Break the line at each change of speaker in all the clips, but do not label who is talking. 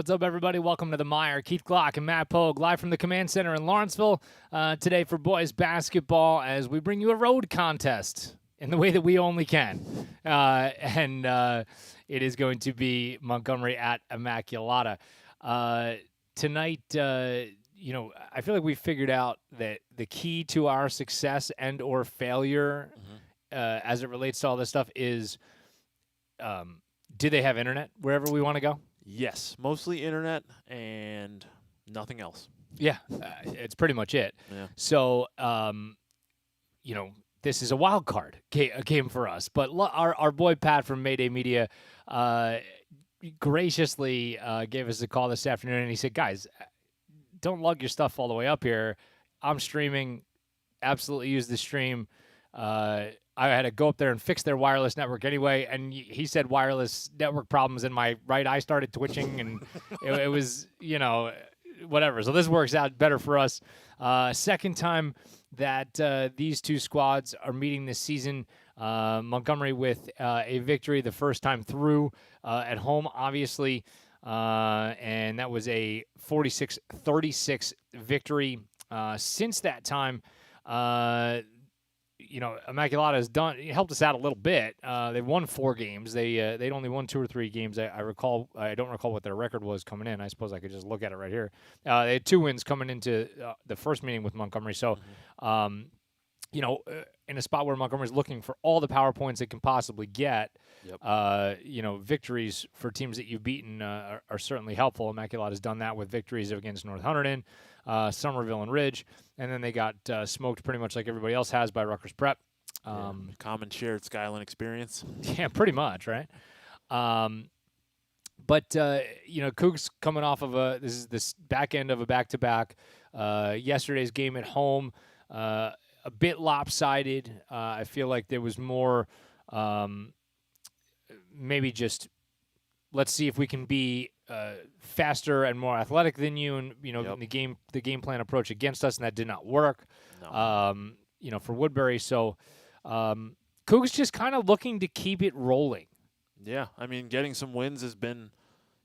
What's up, everybody? Welcome to the MIRE. Keith Glock and Matt Pogue, live from the Command Center in Lawrenceville today for boys basketball as we bring you a road contest in the way that we only can. And it is going to be Montgomery at Immaculata. Tonight, I feel like we figured out that the key to our success and or failure as it relates to all this stuff is do they have internet wherever we want to go?
Yes, mostly internet and nothing else.
Yeah, it's pretty much it.
Yeah.
So, this is a wild card game for us. But our boy Pat from Mayday Media graciously gave us a call this afternoon, and he said, guys, don't lug your stuff all the way up here. I'm streaming. Absolutely use the stream. I had to go up there and fix their wireless network anyway, and he said wireless network problems, and my right eye started twitching, and it was, whatever. So this works out better for us. Second time that these two squads are meeting this season. Montgomery with a victory the first time through at home, obviously, and that was a 46-36 victory. Since that time, Immaculata has helped us out a little bit. They've won 4 games. They'd only won 2 or 3 games. I don't recall what their record was coming in. I suppose I could just look at it right here. They had 2 wins coming into the first meeting with Montgomery. So, in a spot where Montgomery's looking for all the power points it can possibly get, victories for teams that you've beaten are certainly helpful. Immaculata has done that with victories against North Hunterdon, Somerville, and Ridge. And then they got smoked pretty much like everybody else has by Rutgers Prep.
Common shared Skyline experience.
Yeah, pretty much, right? But Cougs coming off of this back end of a back-to-back. Yesterday's game at home, a bit lopsided. I feel like there was more maybe just let's see if we can be faster and more athletic than you, and in the game plan approach against us, and that did not work.
No.
For Woodbury. So Cougs just kind of looking to keep it rolling.
Yeah, I mean, getting some wins has been,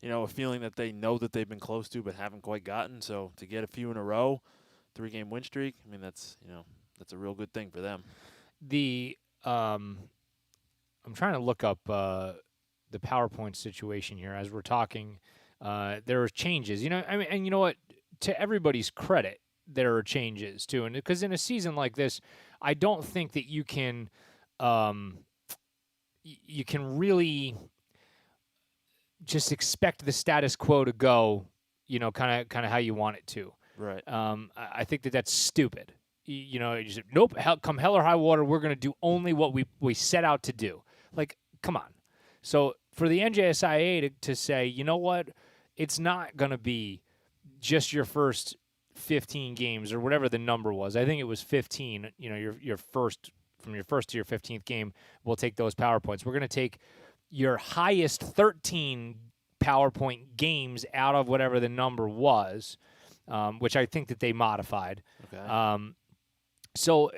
a feeling that they know that they've been close to but haven't quite gotten. So to get a few in a row, 3-game win streak, I mean, that's a real good thing for them.
I'm trying to look up the PowerPoint situation here as we're talking. There are changes, and you know what? To everybody's credit, there are changes too, and because in a season like this, I don't think that you can really just expect the status quo to go, kind of how you want it to.
Right.
I think that's stupid. You just nope. Come hell or high water, we're going to do only what we set out to do. Like, come on. So for the NJSIA to say, you know what, it's not going to be just your first 15 games or whatever the number was. I think it was 15. Your first from your first to your 15th game, we'll take those PowerPoints. We're going to take your highest 13 PowerPoint games out of whatever the number was, which I think that they modified.
Okay.
So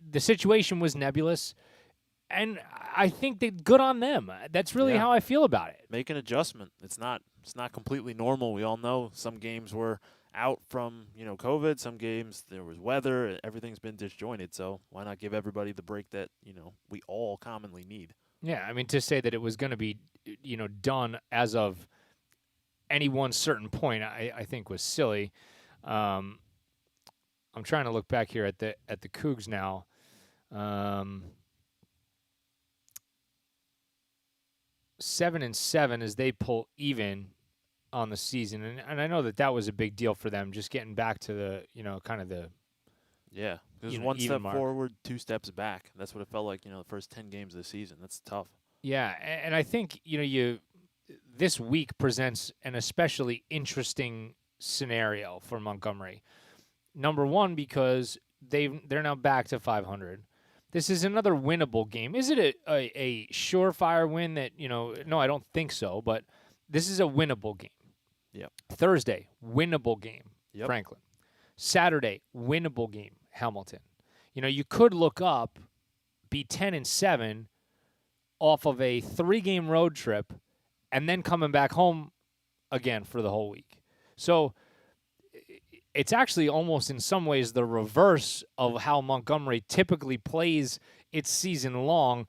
the situation was nebulous. And I think that good on them. That's really how I feel about it.
Make an adjustment. It's not completely normal. We all know some games were out from, COVID. Some games there was weather. Everything's been disjointed. So why not give everybody the break that, we all commonly need?
Yeah, I mean, to say that it was going to be, done as of any one certain point, I think was silly. I'm trying to look back here at the Cougs now. 7-7 as they pull even on the season, and I know that was a big deal for them, just getting back to the kind of the
There's one step forward, 2 steps back. That's what it felt like. The first 10 games of the season. That's tough.
Yeah, and I think this week presents an especially interesting scenario for Montgomery. Number one, because they're now back to 500. This is another winnable game. Is it a surefire win that, no, I don't think so, but this is a winnable game.
Yep.
Thursday, winnable game, Franklin. Saturday, winnable game, Hamilton. You could look up, be 10-7 off of a 3-game road trip, and then coming back home again for the whole week. So it's actually almost in some ways the reverse of how Montgomery typically plays its season long,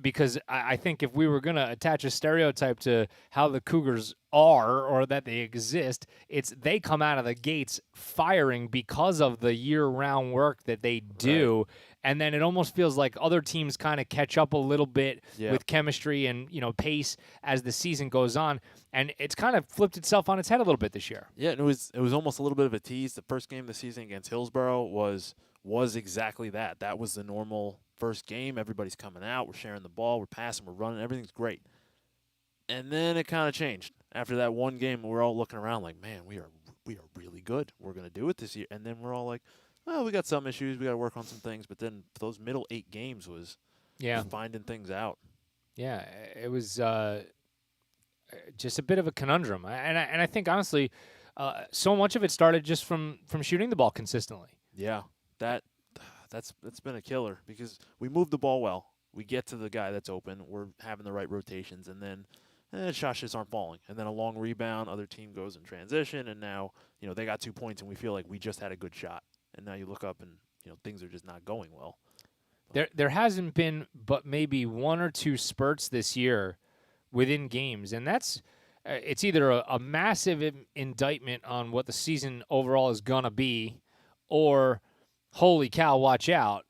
because I think if we were going to attach a stereotype to how the Cougars are or that they exist, it's they come out of the gates firing because of the year-round work that they do.
Right.
And then it almost feels like other teams kind of catch up a little bit
Yeah.
with chemistry and, pace as the season goes on. And it's kind of flipped itself on its head a little bit this year.
Yeah, and it was almost a little bit of a tease. The first game of the season against Hillsborough was exactly that. That was the normal first game. Everybody's coming out. We're sharing the ball. We're passing. We're running. Everything's great. And then it kind of changed. After that one game, we're all looking around like, man, we are really good. We're going to do it this year. And then we're all like, oh, we got some issues. We got to work on some things. But then those middle 8 games was finding things out.
Yeah, it was just a bit of a conundrum. And I think, honestly, so much of it started just from shooting the ball consistently.
Yeah, that's been a killer because we move the ball well. We get to the guy that's open. We're having the right rotations, and then shots just aren't falling. And then a long rebound, other team goes in transition, and now they got 2 points, and we feel like we just had a good shot. And now you look up, and things are just not going well.
There hasn't been but maybe 1 or 2 spurts this year within games, and that's it's either a massive indictment on what the season overall is gonna be, or holy cow, watch out,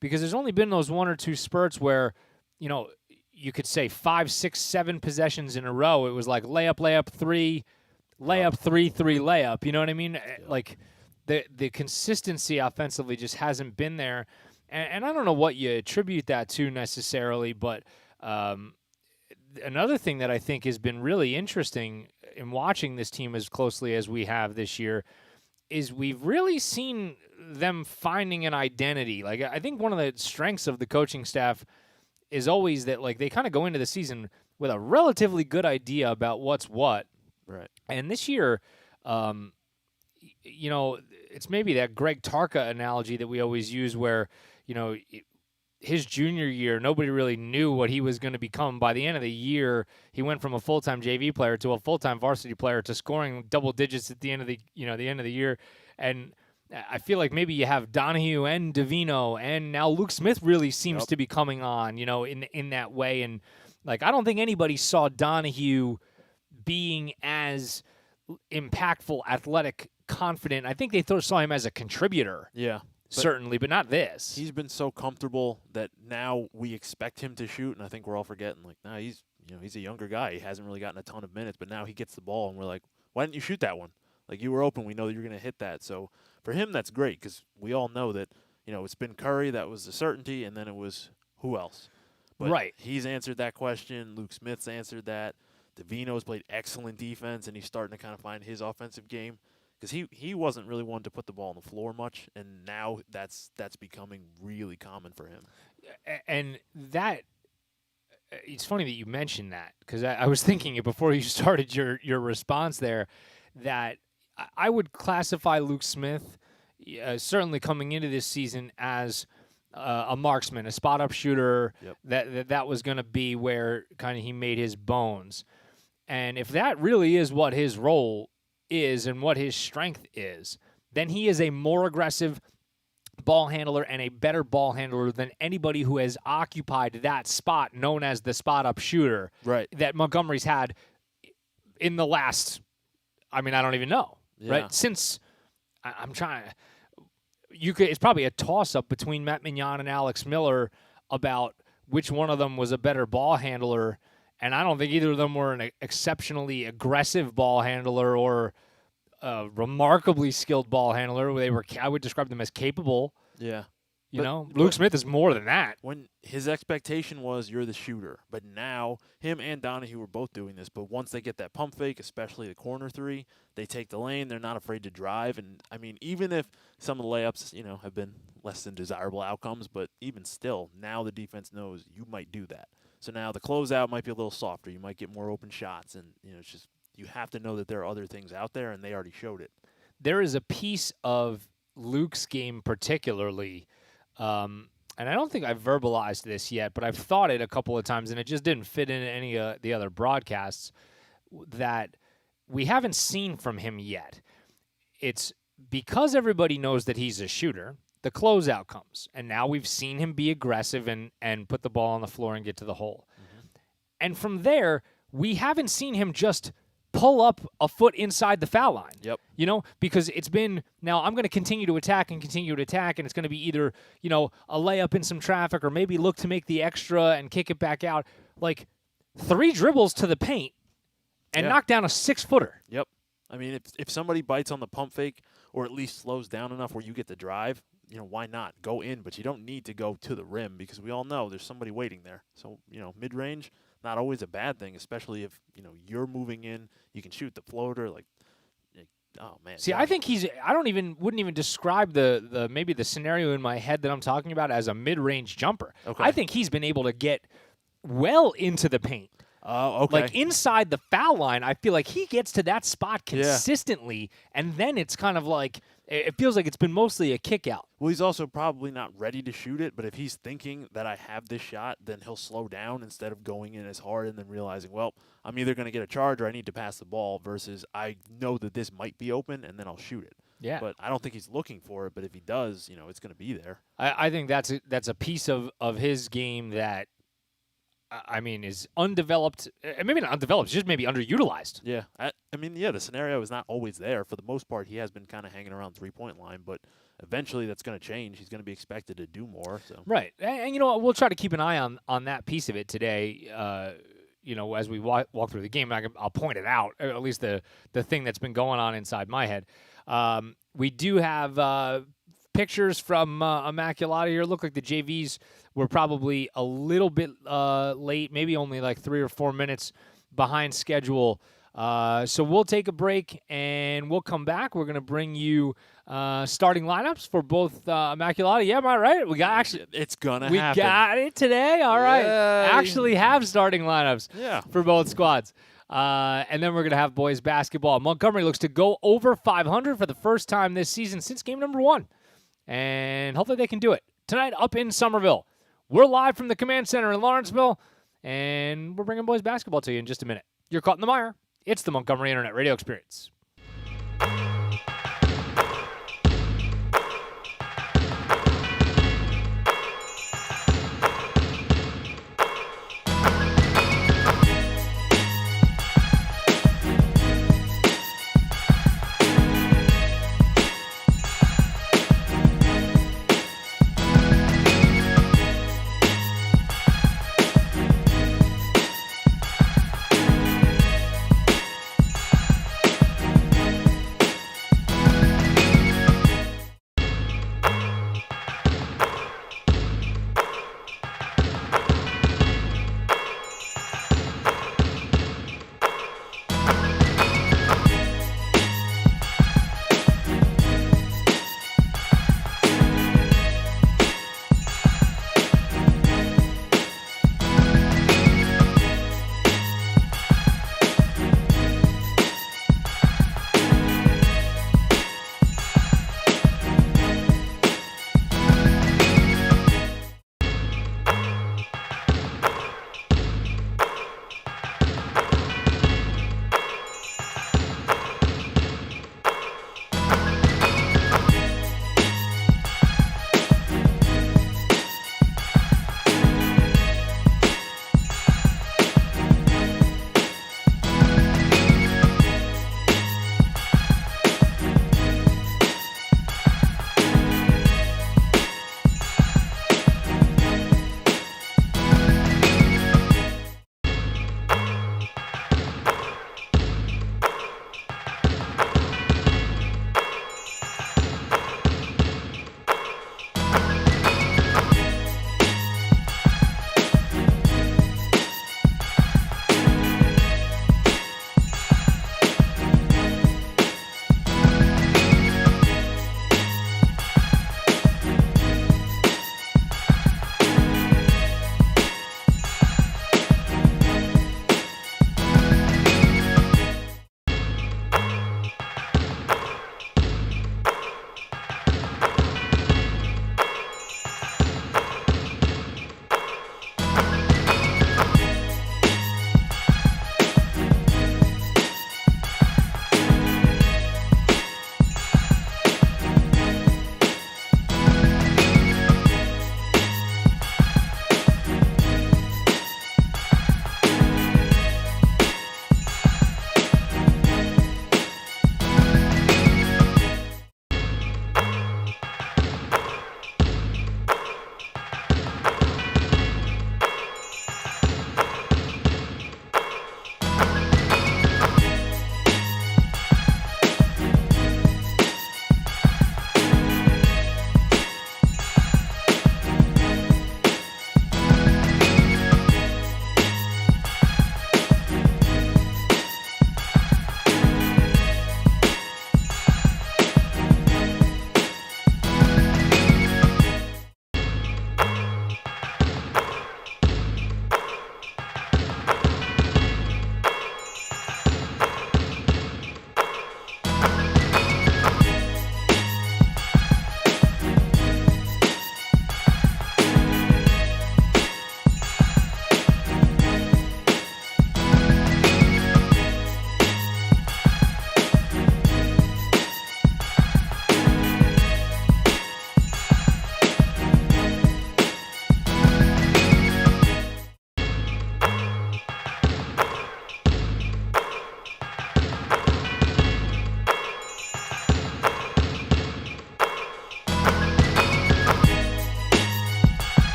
because there's only been those 1 or 2 spurts where you could say 5, 6, 7 possessions in a row. It was like layup, 3, layup, 3, layup. You know what I mean?
Yeah.
Like the consistency offensively just hasn't been there. And I don't know what you attribute that to necessarily, but another thing that I think has been really interesting in watching this team as closely as we have this year is we've really seen them finding an identity. Like, I think one of the strengths of the coaching staff is always that, like, they kind of go into the season with a relatively good idea about what's what.
Right.
And this year, it's maybe that Greg Tarka analogy that we always use where, his junior year, nobody really knew what he was going to become. By the end of the year, he went from a full-time JV player to a full-time varsity player to scoring double digits at the end of the year. And I feel like maybe you have Donahue and Davino, and now Luke Smith really seems to be coming on, in that way. And like, I don't think anybody saw Donahue being as impactful, athletic, confident. I think they saw him as a contributor.
Yeah.
Certainly, but not this.
He's been so comfortable that now we expect him to shoot, and I think we're all forgetting, like, nah, he's a younger guy. He hasn't really gotten a ton of minutes, but now he gets the ball, and we're like, why didn't you shoot that one? Like, you were open. We know that you're going to hit that. So for him, that's great because we all know that, it's been Curry. That was the certainty, and then it was who else? But
right.
He's answered that question. Luke Smith's answered that. Davino's played excellent defense, and he's starting to kind of find his offensive game. Because he wasn't really one to put the ball on the floor much, and now that's becoming really common for him.
And that it's funny that you mentioned that because I was thinking it before you started your response there that I would classify Luke Smith certainly coming into this season as a marksman, a spot up shooter.
Yep.
That was going to be where kind of he made his bones, and if that really is what his role is and what his strength is, then he is a more aggressive ball handler and a better ball handler than anybody who has occupied that spot known as the spot up shooter that Montgomery's had in the last, I don't even know, right? Since I'm trying to, it's probably a toss up between Matt Mignon and Alex Miller about which one of them was a better ball handler. And I don't think either of them were an exceptionally aggressive ball handler or a remarkably skilled ball handler. I would describe them as capable.
Yeah.
Luke Smith is more than that.
When his expectation was you're the shooter, but now him and Donahue were both doing this. But once they get that pump fake, especially the corner three, they take the lane. They're not afraid to drive. And even if some of the layups, have been less than desirable outcomes, but even still, now the defense knows you might do that. So now the closeout might be a little softer. You might get more open shots, and it's just you have to know that there are other things out there, and they already showed it.
There is a piece of Luke's game particularly, and I don't think I've verbalized this yet, but I've thought it a couple of times, and it just didn't fit in any of the other broadcasts, that we haven't seen from him yet. It's because everybody knows that he's a shooter, the closeout comes. And now we've seen him be aggressive and put the ball on the floor and get to the hole. Mm-hmm. And from there, we haven't seen him just pull up a foot inside the foul line.
Yep.
You know, because it's been, now I'm going to continue to attack, and it's going to be either, you know, a layup in some traffic or maybe look to make the extra and kick it back out. Like 3 dribbles to the paint and knock down a 6-footer.
Yep. I mean, if somebody bites on the pump fake or at least slows down enough where you get the drive, you know, why not? Go in, but you don't need to go to the rim because we all know there's somebody waiting there. So, you know, mid-range, not always a bad thing, especially if, you know, you're moving in, you can shoot the floater, like, oh man.
See, I think wouldn't even describe the maybe the scenario in my head that I'm talking about as a mid-range jumper.
Okay.
I think he's been able to get well into the paint.
Oh, okay.
Like inside the foul line, I feel like he gets to that spot consistently, and then it's kind of like it feels like it's been mostly a kick out.
Well, he's also probably not ready to shoot it, but if he's thinking that I have this shot, then he'll slow down instead of going in as hard and then realizing, well, I'm either going to get a charge or I need to pass the ball versus I know that this might be open and then I'll shoot it.
Yeah.
But I don't think he's looking for it, but if he does, you know, it's going to be there.
I think that's a piece of his game that, I mean, is undeveloped. Maybe not undeveloped, just maybe underutilized.
Yeah. I mean, the scenario is not always there. For the most part, he has been kind of hanging around 3-point line, but eventually that's going to change. He's going to be expected to do more. So.
Right. And you know what? We'll try to keep an eye on that piece of it today, you know, as we walk through the game. I'll point it out, or at least the thing that's been going on inside my head. We do have pictures from Immaculata here. Look like the JVs were probably a little bit late, maybe only like 3 or 4 minutes behind schedule. So we'll take a break, and we'll come back. We're going to bring you starting lineups for both Immaculata. Yeah, am I right? We got
it's gonna
we
happen.
got it today. All right,
Yay.
actually have starting lineups for both squads. And then we're going to have boys basketball. Montgomery looks to go over 500 for the first time this season since game number 1. And hopefully they can do it. Tonight up in Somerville. We're live from the Command Center in Lawrenceville, and we're bringing boys basketball to you in just a minute. You're caught in the mire. It's the Montgomery Internet Radio Experience.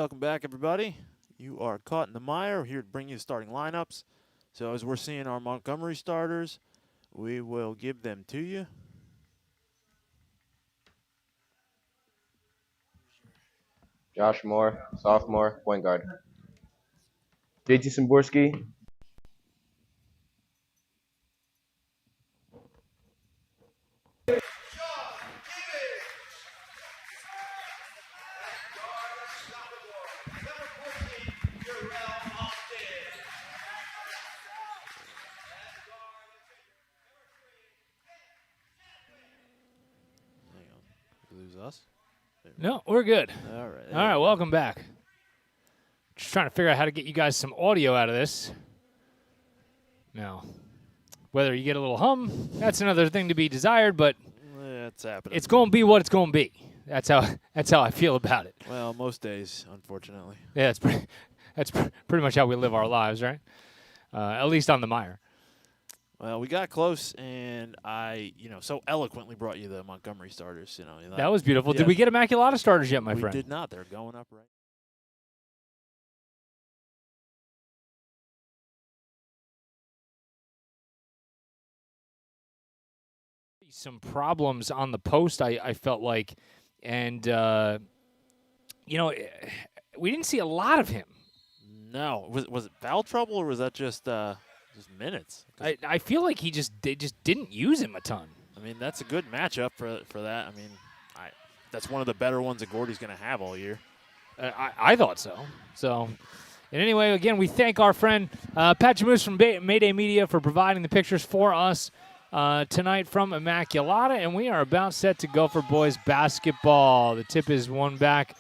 welcome back, everybody. You are caught in the mire. We're here to bring you the starting lineups. So as we're seeing our Montgomery starters, we will give them to you.
Josh Moore, sophomore, point guard. JT Szymborski.
Hang on. Did we lose us?
No, we're good.
All right.
All right, welcome back. Just trying to figure out how to get you guys some audio out of this. Now, whether you get a little hum, that's another thing to be desired, but
It's happening.
it's going to be what it's going to be. That's how I feel about it.
Well, most days, unfortunately.
Yeah, that's pretty much how we live our lives, right? At least on the Mire.
Well, we got close, and I, so eloquently brought you the Montgomery starters.
That was beautiful.
Yeah.
Did we get Immaculata starters yet, my
we
friend?
did not. They're going up right.
Some problems on the post, I felt like, and we didn't see a lot of him.
No, was it foul trouble or was that just minutes?
I feel like they just didn't use him a ton.
I mean, that's a good matchup for that. I mean, that's one of the better ones that Gordy's going to have all year.
I thought so. So, and anyway, again, we thank our friend Pat Jamus from Mayday Media for providing the pictures for us tonight from Immaculata, and we are about set to go for boys basketball. The tip is one back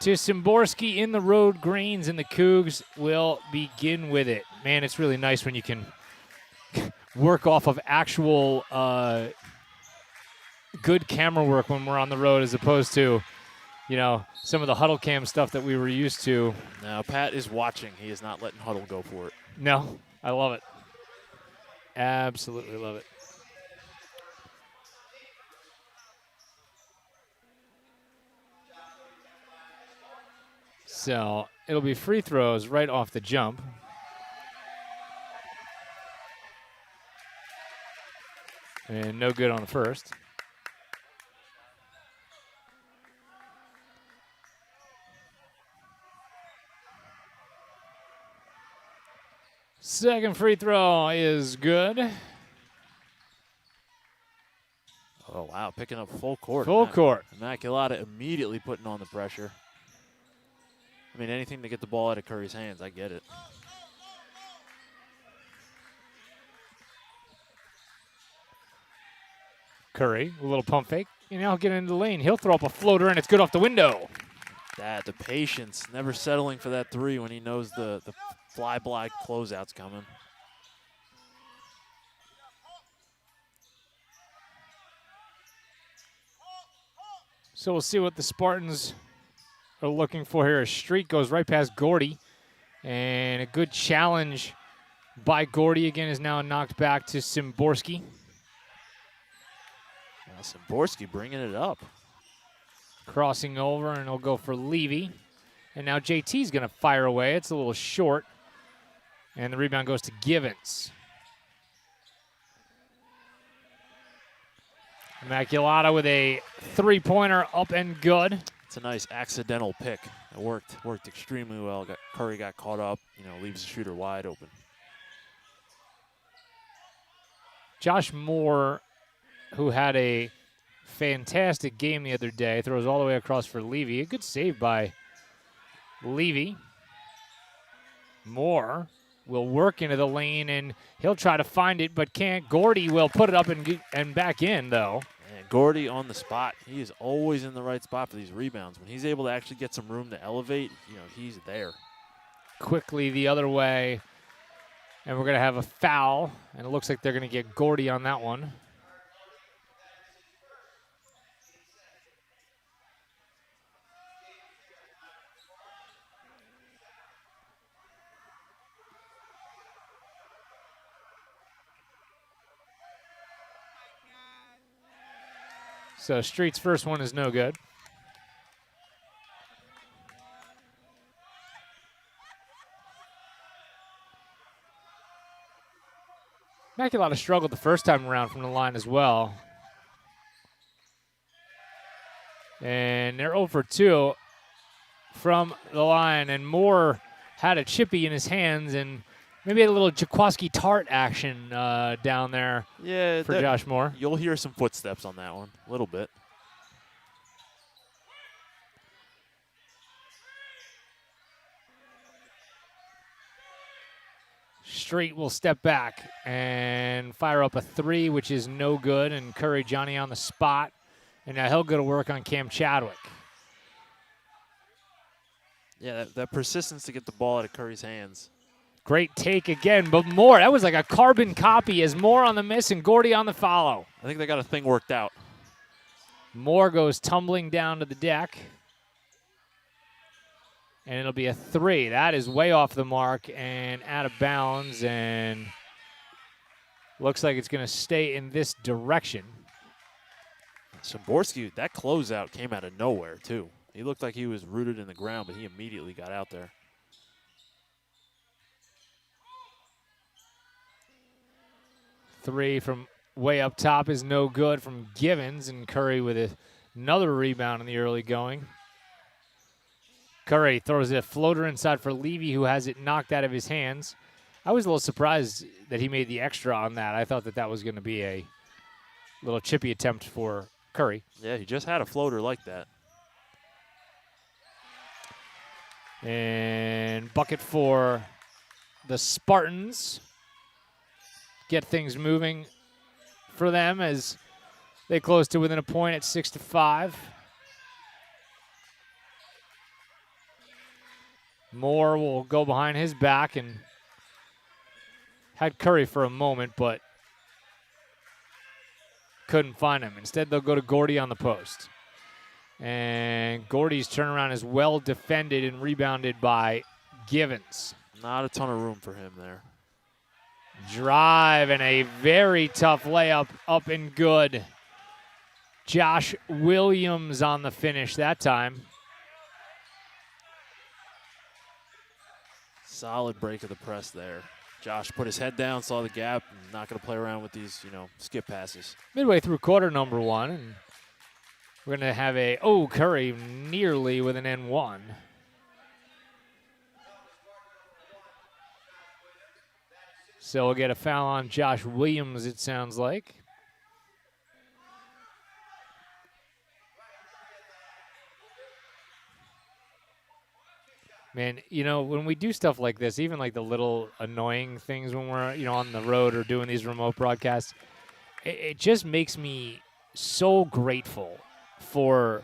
to Szymborski in the road greens, and the Cougs will begin with it. Man, it's really nice when you can work off of actual good camera work when we're on the road as opposed to, some of the huddle cam stuff that we were used to.
Now, Pat is watching. He is not letting Huddle go for it.
No, I love it. Absolutely love it. So it'll be free throws right off the jump. And no good on the first. Second free throw is good.
Oh, wow, picking up full court.
Full court.
Immaculata immediately putting on the pressure. I mean, anything to get the ball out of Curry's hands, I get it.
Curry, a little pump fake, and now get into the lane. He'll throw up a floater, and it's good off the window.
The patience, never settling for that three when he knows the fly-by closeout's coming.
So we'll see what the Spartans are looking for here. A streak goes right past Gordy, and a good challenge by Gordy again is now knocked back to Szymborski.
Well, Szymborski bringing it up.
Crossing over, and he'll go for Levy. And now JT's going to fire away. It's a little short. And the rebound goes to Givens. Immaculata with a three-pointer up and good.
It's a nice accidental pick. It worked extremely well. Curry got caught up, leaves the shooter wide open.
Josh Moore, who had a fantastic game the other day, throws all the way across for Levy. A good save by Levy. Moore will work into the lane, and he'll try to find it, but can't. Gordy will put it up and back in, though.
And Gordy on the spot. He is always in the right spot for these rebounds. When he's able to actually get some room to elevate, he's there.
Quickly the other way, and we're going to have a foul, and it looks like they're going to get Gordy on that one. So Street's first one is no good. Immaculata struggled the first time around from the line as well. And they're 0 for 2 from the line. And Moore had a chippy in his hands and maybe a little Jaquoski Tart action down there for Josh Moore.
You'll hear some footsteps on that one, a little bit.
Street will step back and fire up a 3, which is no good, and Curry Johnny on the spot. And now he'll go to work on Cam Chadwick.
Yeah, that persistence to get the ball out of Curry's hands.
Great take again, but Moore, that was like a carbon copy as Moore on the miss and Gordy on the follow.
I think they got a thing worked out.
Moore goes tumbling down to the deck. And it'll be a 3. That is way off the mark and out of bounds, and looks like it's going to stay in this direction.
Szymborski, that closeout came out of nowhere, too. He looked like he was rooted in the ground, but he immediately got out there.
Three from way up top is no good from Givens, and Curry with another rebound in the early going. Curry throws a floater inside for Levy, who has it knocked out of his hands. I was a little surprised that he made the extra on that. I thought that was going to be a little chippy attempt for Curry.
Yeah, he just had a floater like that.
And bucket for the Spartans. Get things moving for them as they close to within a point at 6-5. Moore will go behind his back and had Curry for a moment, but couldn't find him. Instead, they'll go to Gordy on the post. And Gordy's turnaround is well defended and rebounded by Givens.
Not a ton of room for him there.
Drive and a very tough layup up and good. Josh Williams on the finish that time.
Solid break of the press there. Josh put his head down, saw the gap, and not going to play around with these, skip passes.
Midway through quarter number 1, and we're going to have Curry nearly with an N1. So we'll get a foul on Josh Williams, it sounds like. Man, when we do stuff like this, even like the little annoying things when we're, on the road or doing these remote broadcasts, it just makes me so grateful for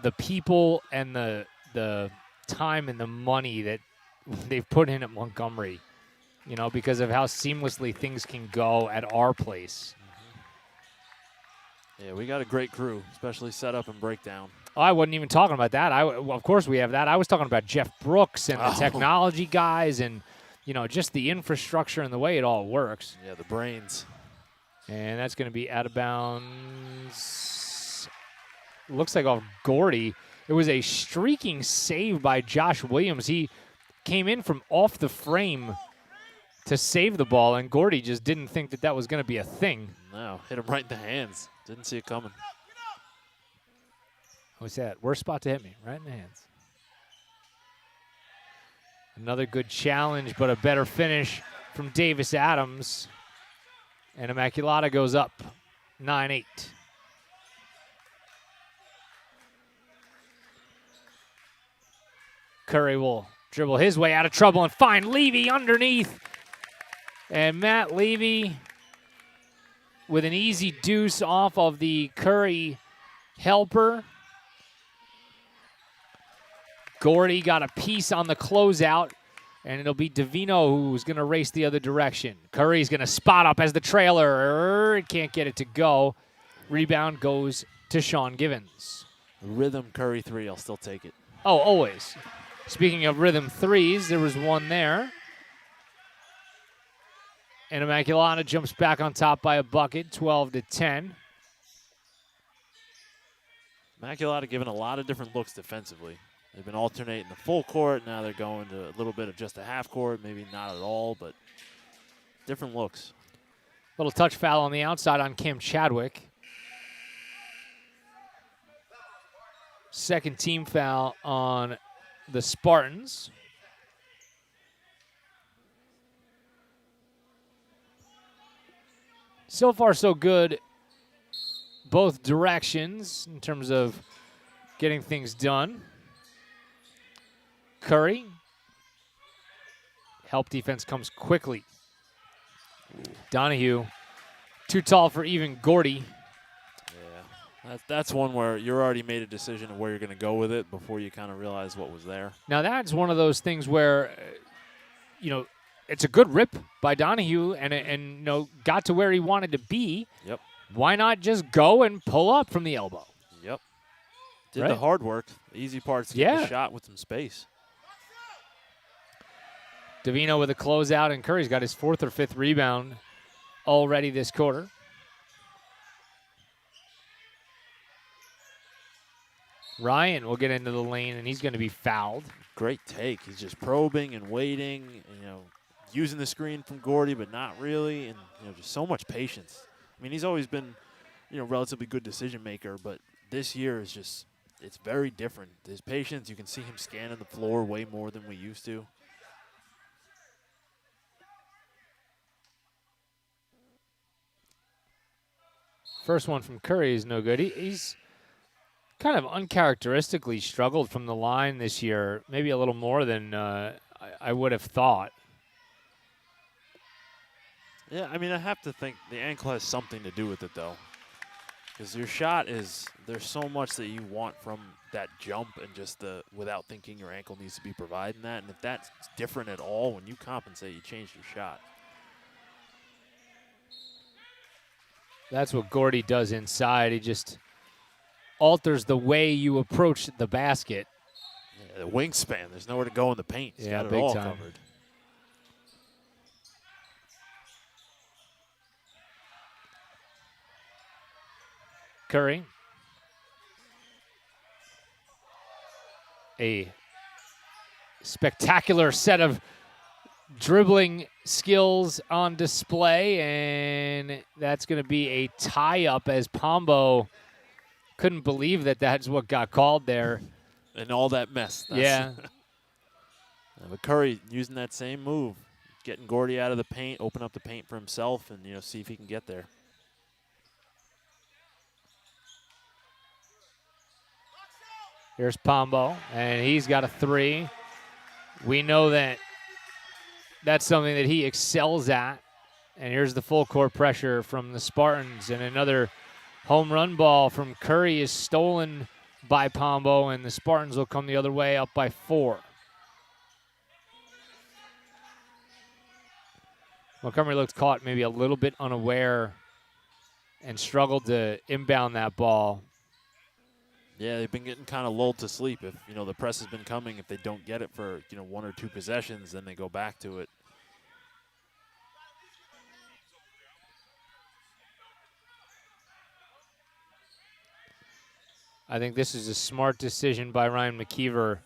the people and the time and the money that they've put in at Montgomery, because of how seamlessly things can go at our place.
Yeah, we got a great crew, especially setup and breakdown.
Oh, I wasn't even talking about that. Of course we have that. I was talking about Jeff Brooks and the technology guys and, just the infrastructure and the way it all works.
Yeah, the brains.
And that's going to be out of bounds. Looks like off Gordy. It was a streaking save by Josh Williams. He came in from off the frame to save the ball, and Gordy just didn't think that was going to be a thing.
No, hit him right in the hands. Didn't see it coming.
What's that? Worst spot to hit me, right in the hands. Another good challenge, but a better finish from Davis Adams. And Immaculata goes up 9-8. Curry will dribble his way out of trouble and find Levy underneath. And Matt Levy with an easy deuce off of the Curry helper. Gordy got a piece on the closeout, and it'll be Davino who's going to race the other direction. Curry's going to spot up as the trailer. Can't get it to go. Rebound goes to Sean Givens.
Rhythm Curry 3, I'll still take it.
Oh, always. Speaking of rhythm threes, there was one there. And Immaculata jumps back on top by a bucket, 12-10.
Immaculata given a lot of different looks defensively. They've been alternating the full court. Now they're going to a little bit of just a half court, maybe not at all, but different looks.
Little touch foul on the outside on Cam Chadwick. Second team foul on the Spartans. So far, so good. Both directions in terms of getting things done. Curry. Help defense comes quickly. Donahue. Too tall for even Gordy.
Yeah, that's one where you're already made a decision of where you're going to go with it before you kind of realize what was there.
Now, that's one of those things where, it's a good rip by Donahue and got to where he wanted to be.
Yep.
Why not just go and pull up from the elbow?
Yep. Did
Right.
the hard work. The easy part's getting the shot with some space.
Davino with a closeout, and Curry's got his 4th or 5th rebound already this quarter. Ryan will get into the lane, and he's going to be fouled.
Great take. He's just probing and waiting, using the screen from Gordy, but not really, and just so much patience. I mean, he's always been, relatively good decision maker, but this year is just, it's very different. His patience, you can see him scanning the floor way more than we used to.
First one from Curry is no good. He's kind of uncharacteristically struggled from the line this year, maybe a little more than I would have thought.
Yeah, I mean, I have to think the ankle has something to do with it, though. Because your shot is, there's so much that you want from that jump and just without thinking your ankle needs to be providing that. And if that's different at all, when you compensate, you change your shot.
That's what Gordy does inside. He just alters the way you approach the basket.
Yeah, the wingspan, there's nowhere to go in the paint. He's got it
big
all
time.
covered.
Curry. A spectacular set of dribbling skills on display, and that's going to be a tie-up as Pombo couldn't believe that's what got called there.
And all that mess.
Yeah.
But Curry using that same move, getting Gordy out of the paint, open up the paint for himself, and see if he can get there.
Here's Pombo, and he's got a 3. We know that's something that he excels at. And here's the full court pressure from the Spartans, and another home run ball from Curry is stolen by Pombo, and the Spartans will come the other way up by 4. Montgomery looked caught maybe a little bit unaware and struggled to inbound that ball.
Yeah, they've been getting kind of lulled to sleep. If, the press has been coming, if they don't get it for, 1 or 2 possessions, then they go back to it.
I think this is a smart decision by Ryan McKeever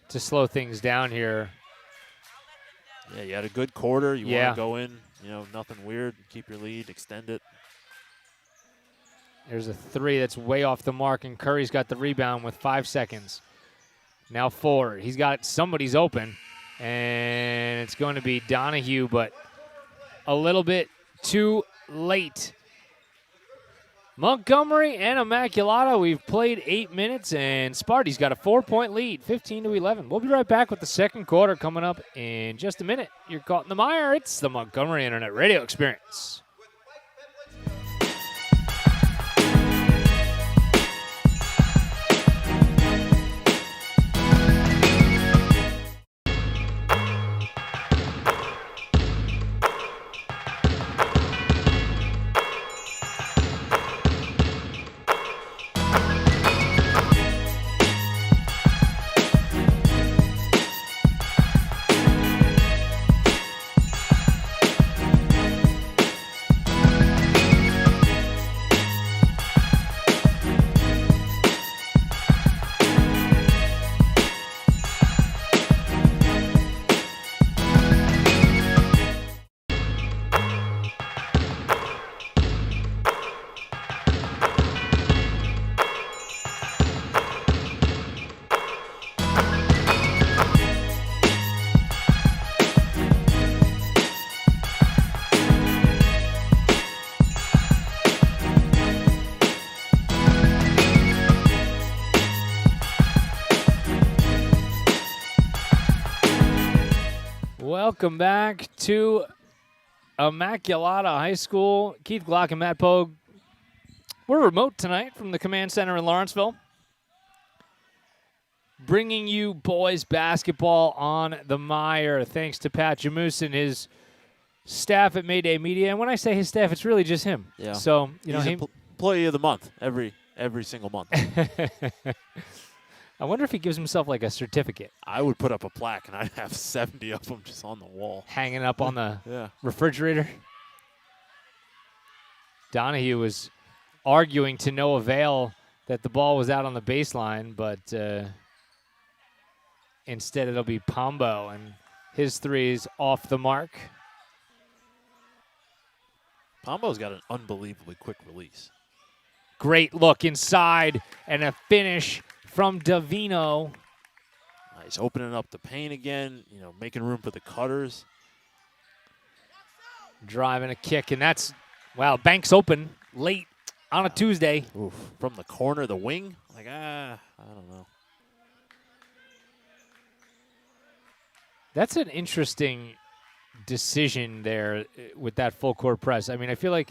to slow things down here.
Yeah, you had a good quarter. You
Yeah.
want to go in, nothing weird. Keep your lead, extend it.
There's a 3 that's way off the mark, and Curry's got the rebound with 5 seconds. Now 4. He's got somebody's open, and it's going to be Donahue, but a little bit too late. Montgomery and Immaculata, we've played 8 minutes, and Sparty's got a 4-point lead, 15-11. We'll be right back with the second quarter coming up in just a minute. You're caught in the mire. It's the Montgomery Internet Radio Experience. Welcome back to Immaculata High School. Keith Glock and Matt Pogue. We're remote tonight from the Command Center in Lawrenceville, bringing you boys basketball on the MIRE. Thanks to Pat Jamus and his staff at Mayday Media. And when I say his staff, it's really just him.
Yeah.
So, you know,
He's employee of the month every single month.
I wonder if he gives himself like a certificate.
I would put up a plaque, and I'd have 70 of them just on the wall.
Hanging up on the
Yeah.
refrigerator. Donahue was arguing to no avail that the ball was out on the baseline, but instead it'll be Pombo, and his three is off the mark.
Pombo's got an unbelievably quick release.
Great look inside and a finish from Davino.
He's opening up the paint again, making room for the cutters.
Driving a kick, and that's, wow, Banks open late on a Tuesday.
Oof. From the corner, the wing, I don't know.
That's an interesting decision there with that full court press. I mean, I feel like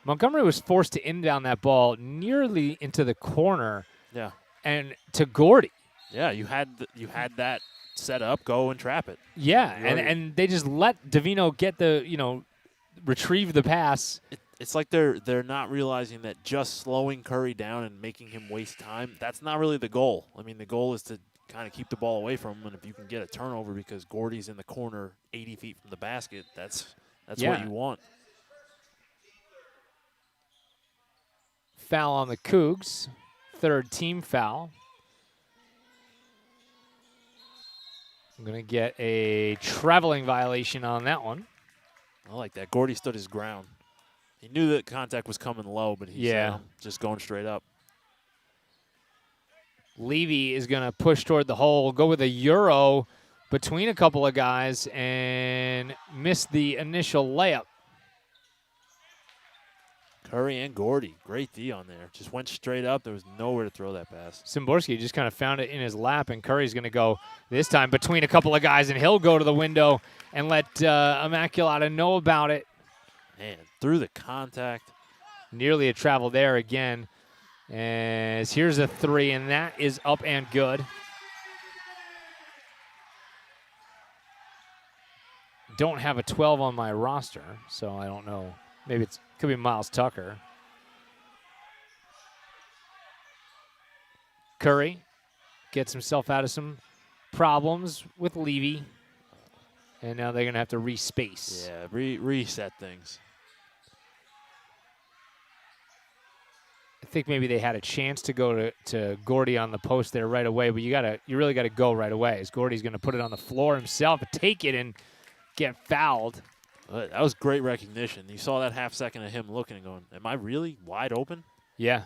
Montgomery was forced to inbound that ball nearly into the corner.
Yeah.
And to Gordy.
Yeah, you had that set up, go and trap it.
Yeah, and they just let Davino get retrieve the pass.
It's like they're not realizing that just slowing Curry down and making him waste time, that's not really the goal. I mean, the goal is to kind of keep the ball away from him, and if you can get a turnover because Gordy's in the corner 80 feet from the basket, that's what you want.
Foul on the Cougs. Third team foul. I'm going to get a traveling violation on that one.
I like that. Gordy stood his ground. He knew that contact was coming low, but he's just going straight up.
Levy is going to push toward the hole, go with a Euro between a couple of guys, and miss the initial layup.
Curry and Gordy, great D on there. Just went straight up. There was nowhere to throw that pass.
Szymborski just kind of found it in his lap, and Curry's going to go this time between a couple of guys, and he'll go to the window and let Immaculata know about it.
Man, through the contact.
Nearly a travel there again. As here's a three, and that is up and good. Don't have a 12 on my roster, so I don't know. Maybe it could be Miles Tucker. Curry gets himself out of some problems with Levy, and now they're going to have to respace.
Yeah, reset things.
I think maybe they had a chance to go to Gordy on the post there right away, but you really got to go right away. As Gordy's going to put it on the floor himself, take it and get fouled.
That was great recognition. You saw that half second of him looking and going, "Am I really wide open?"
Yeah.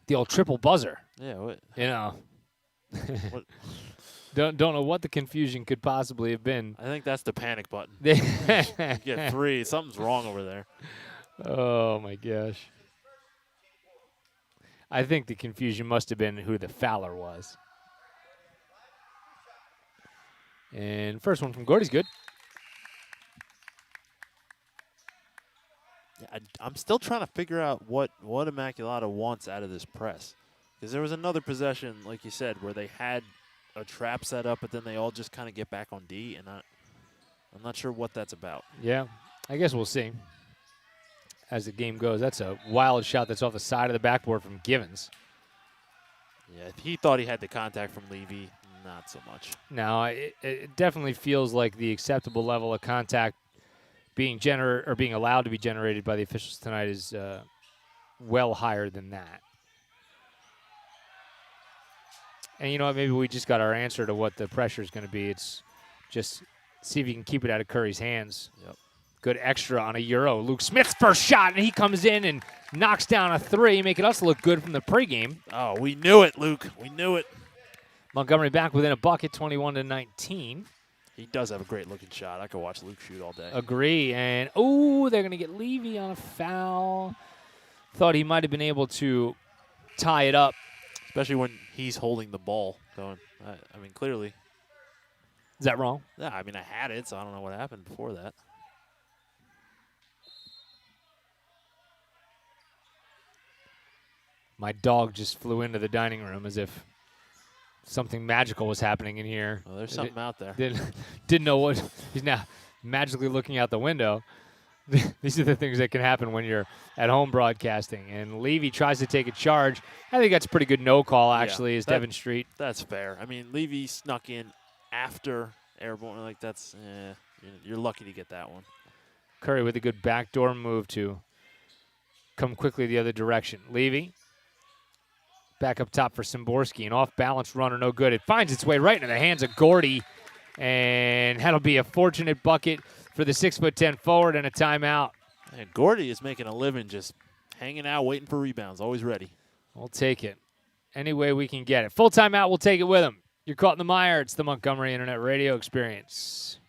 The old triple buzzer.
Yeah. What?
What? Don't know what the confusion could possibly have been.
I think that's the panic button. You get three. Something's wrong over there.
Oh, my gosh. I think the confusion must have been who the fouler was. And first one from Gordy's good.
Yeah, I'm still trying to figure out what Immaculata wants out of this press. Because there was another possession, like you said, where they had a trap set up, but then they all just kind of get back on D, and I'm not sure what that's about.
Yeah, I guess we'll see as the game goes. That's a wild shot that's off the side of the backboard from Givens.
Yeah, he thought he had the contact from Levy. Not so much.
No, it definitely feels like the acceptable level of contact being allowed to be generated by the officials tonight is well higher than that. And you know what? Maybe we just got our answer to what the pressure is going to be. It's just see if you can keep it out of Curry's hands.
Yep.
Good extra on a Euro. Luke Smith's first shot, and he comes in and knocks down a three, making us look good from the pregame.
Oh, we knew it, Luke. We knew it.
Montgomery back within a bucket, 21-19.
He does have a great looking shot. I could watch Luke shoot all day.
Agree. And, oh, they're going to get Levy on a foul. Thought he might have been able to tie it up.
Especially when he's holding the ball going. I mean, clearly.
Is that wrong?
Yeah, I mean, I had it, so I don't know what happened before that.
My dog just flew into the dining room as if something magical was happening in here.
Well, there's something out there.
Didn't know what. He's now magically looking out the window. These are the things that can happen when you're at home broadcasting. And Levy tries to take a charge. I think that's a pretty good no call, actually, is Devon Street.
That's fair. I mean, Levy snuck in after airborne. Like, that's, you're lucky to get that one.
Curry with a good backdoor move to come quickly the other direction. Levy back up top for Szymborski. An off-balance runner, no good. It finds its way right into the hands of Gordy. And that'll be a fortunate bucket for the 6'10" forward and a timeout.
And Gordy is making a living just hanging out, waiting for rebounds, always ready.
We'll take it any way we can get it. Full timeout, we'll take it with him. You're caught in the mire. It's the Montgomery Internet Radio Experience.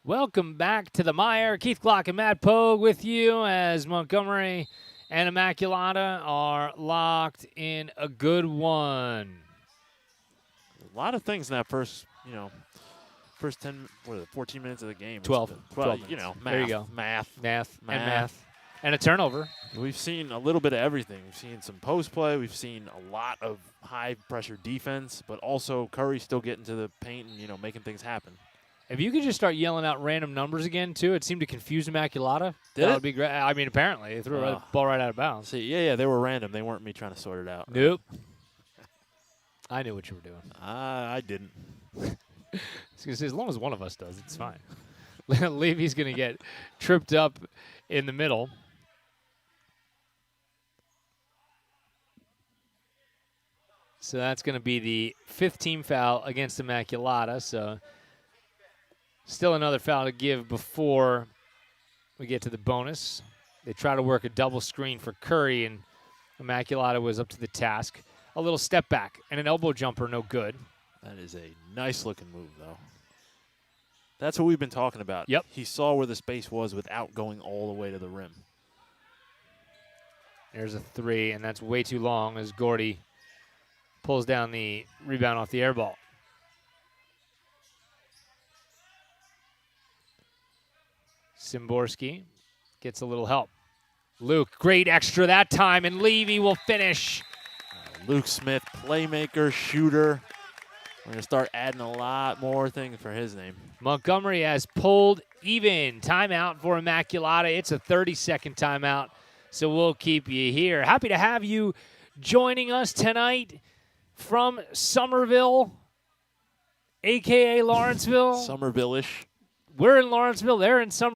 Welcome back to the Mire. Keith Glock and Matt Pogue with you as Montgomery and Immaculata are locked in a good one.
A lot of things in that first 14 minutes of the game.
12
12
minutes.
math.
There you go.
Math.
And a turnover.
We've seen a little bit of everything. We've seen some post play. We've seen a lot of high pressure defense, but also Curry still getting to the paint and, making things happen.
If you could just start yelling out random numbers again, too, it seemed to confuse Immaculata.
Did
that
it?
would be great. I mean, apparently. They threw the ball right out of bounds.
See, yeah, they were random. They weren't me trying to sort it out.
Nope. I knew what you were doing.
I didn't.
I was going to say, as long as one of us does, it's fine. Levy's going to get tripped up in the middle. So that's going to be the 5th team foul against Immaculata. So still another foul to give before we get to the bonus. They try to work a double screen for Curry, and Immaculata was up to the task. A little step back and an elbow jumper, no good.
That is a nice-looking move, though. That's what we've been talking about.
Yep.
He saw where the space was without going all the way to the rim.
There's a 3, and that's way too long as Gordy pulls down the rebound off the air ball. Szymborski gets a little help. Luke, great extra that time, and Levy will finish.
Luke Smith, playmaker, shooter. We're going to start adding a lot more things for his name.
Montgomery has pulled even. Timeout for Immaculata. It's a 30-second timeout, so we'll keep you here. Happy to have you joining us tonight from Somerville, a.k.a. Lawrenceville.
Somerville-ish.
We're in Lawrenceville. They're in some,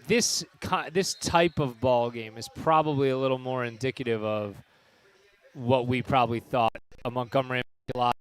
this type of ball game is probably a little more indicative of what we probably thought a Montgomery Immaculata